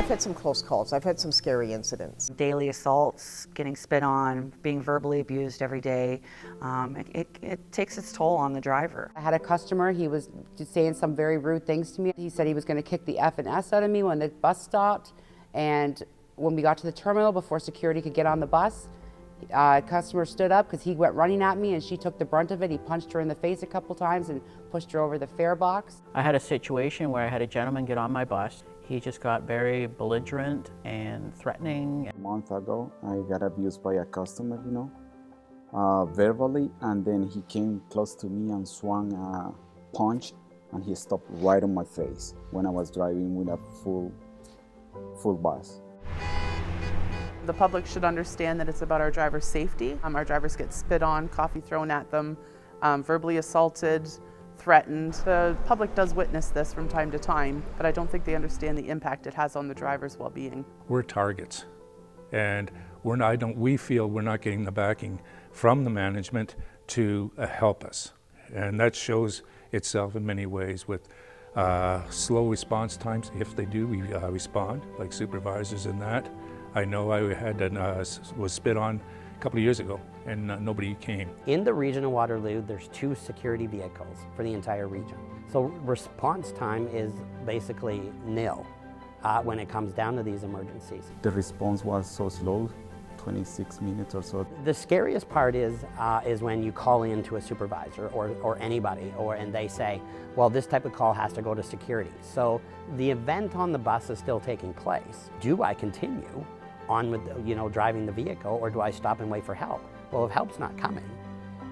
had some close calls. I've had some scary incidents. Daily assaults, getting spit on, being verbally abused every day, it takes its toll on the driver. I had a customer, he was just saying some very rude things to me. He said he was going to kick the F and S out of me when the bus stopped, and when we got to the terminal before security could get on the bus, a customer stood up because he went running at me and she took the brunt of it. He punched her in the face a couple times and pushed her over the fare box. I had a situation where I had a gentleman get on my bus. He just got very belligerent and threatening. A month ago, I got abused by a customer, verbally, and then he came close to me and swung a punch, and he stopped right on my face when I was driving with a full bus. The public should understand that it's about our drivers' safety. Our drivers get spit on, coffee thrown at them, verbally assaulted, threatened. The public does witness this from time to time, but I don't think they understand the impact it has on the driver's well-being. We're targets, and we feel we're not getting the backing from the management to help us. And that shows itself in many ways with slow response times. If they do, we respond, like supervisors in that. I know I was spit on a couple of years ago, and nobody came. In the region of Waterloo, there's 2 security vehicles for the entire region. So response time is basically nil when it comes down to these emergencies. The response was so slow, 26 minutes or so. The scariest part is when you call in to a supervisor or anybody, and they say, well, this type of call has to go to security. So the event on the bus is still taking place. Do I continue on with driving the vehicle, or do I stop and wait for help? Well, if help's not coming,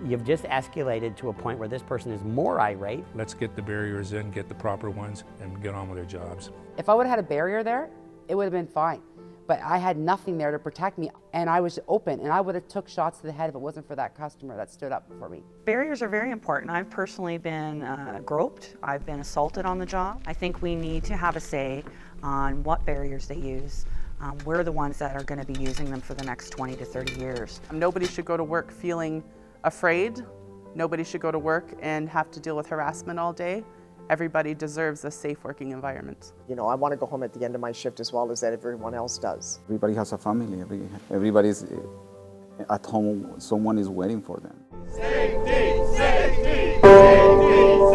you've just escalated to a point where this person is more irate. Let's get the barriers in, get the proper ones, and get on with their jobs. If I would have had a barrier there, it would have been fine. But I had nothing there to protect me, and I was open, and I would have took shots to the head if it wasn't for that customer that stood up for me. Barriers are very important. I've personally been groped. I've been assaulted on the job. I think we need to have a say on what barriers they use. We're the ones that are going to be using them for the next 20 to 30 years. Nobody should go to work feeling afraid. Nobody should go to work and have to deal with harassment all day. Everybody deserves a safe working environment. I want to go home at the end of my shift as well as that everyone else does. Everybody has a family. Everybody's at home. Someone is waiting for them. Safety, safety, safety.